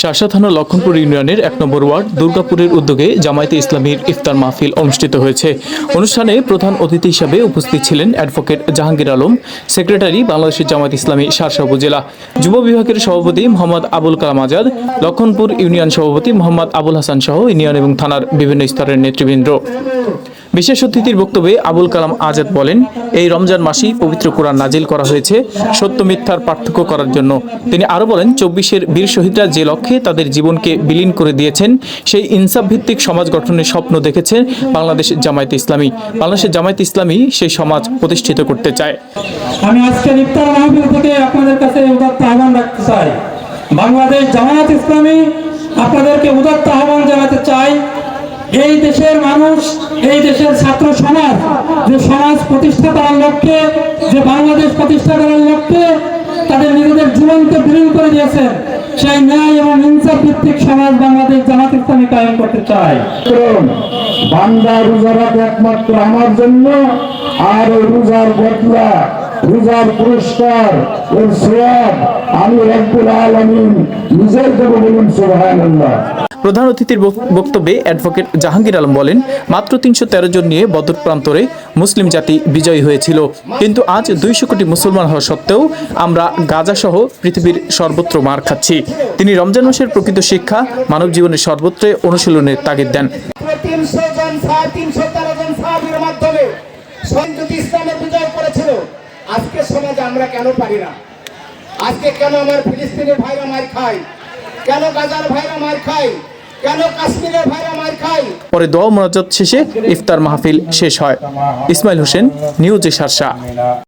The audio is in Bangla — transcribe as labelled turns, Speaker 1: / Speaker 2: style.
Speaker 1: শার্শা থানা লক্ষণপুর ইউনিয়নের ১ নম্বর ওয়ার্ড দুর্গাপুরের উদ্যোগে জামায়াতে ইসলামীর ইফতার মাহফিল অনুষ্ঠিত হয়েছে। অনুষ্ঠানে প্রধান অতিথি হিসেবে উপস্থিত ছিলেন অ্যাডভোকেট জাহাঙ্গীর আলম, সেক্রেটারি বাংলাদেশের জামায়াত ইসলামী শার্শা উপজেলা, যুব বিভাগের সভাপতি মোহাম্মদ আবুল কালাম আজাদ, লক্ষণপুর ইউনিয়ন সভাপতি মোহাম্মদ আবুল হাসান সহ ইউনিয়ন এবং থানার বিভিন্ন স্তরের নেতৃবৃন্দ। বিশেষ অতিথির বক্তব্যে আবুল কালাম আজাদ বলেন, এই রমজান মাসেই পবিত্র কোরআন নাজিল করা হয়েছে সত্য মিথ্যার পার্থক্য করার জন্য। তিনি আরো বলেন, ২৪-এর বীর শহীদরা যে লক্ষ্যে তাদের জীবনকে বিলীন করে দিয়েছেন, সেই ইনসাফ ভিত্তিক সমাজ গঠনের স্বপ্ন দেখেছে বাংলাদেশ জামায়াতে ইসলামী। বাংলাদেশের জামায়াতে ইসলামী সেই সমাজ প্রতিষ্ঠিত করতে চায়।
Speaker 2: আমি আজকে ইফতার মাহফিল থেকে আপনাদের কাছে উদাত্ত আহ্বান রাখতে চাই। বাংলাদেশ জামায়াত ইসলামী আপনাদেরকে উদাত্ত আহ্বান জানাতে চাই, এই দেশের মানুষ, এই দেশের ছাত্র সমাজ যে সমাজ প্রতিষ্ঠা করার লক্ষ্যে, যে বাংলাদেশ প্রতিষ্ঠা করার লক্ষ্যে তাদের নিজেদের জীবনকে বিলীন করে দিয়েছেন, সেই ন্যায় এবং ইনসাফ ভিত্তিক সমাজ বাংলাদেশ জামায়াত ইসলামী কায়েম করতে চায়।
Speaker 3: বান্দা রোজা রাখে একমাত্র আমার জন্য, আর রোজার বদলা, রোজার পুরস্কার, এর সওয়াব আমি রব্বুল আলামিন নিজেই দেব, বলুন সুবহানাল্লাহ।
Speaker 1: প্রধান অতিথির বক্তব্যে অ্যাডভোকেট জাহাঙ্গীর আলম বলেন, মাত্র ৩১৩ জন নিয়ে বদর প্রান্তরে মুসলিম জাতি বিজয়ী হয়েছিল, কিন্তু আজ ২০০ কোটি মুসলমান হওয়া সত্ত্বেও আমরা গাজা সহ পৃথিবীর সর্বত্র মার খাচ্ছি। তিনি রমজান মাসের প্রকৃত শিক্ষা মানব জীবনের সর্বত্রে অনুশীলনের তাগিদ দেন।
Speaker 4: ৩০০ জন ৩১৩ জন সাহাবীর মাধ্যমে সন্তুতি ইসলামের বিজয় করেছিল। আজকে সমাজে আমরা কেন পারি না? আজকে কেন আমার ফিলিস্তিনের ভাইরা মার খায়? কেন গাজার ভাইরা মার খায়? কেন কাশ্মীরের ভাইরা মার খায়?
Speaker 1: পরে দোয়া মোনাজাত শেষে ইফতার মাহফিল শেষ হয়। ইসমাইল হোসেন, নিউজ শার্শা।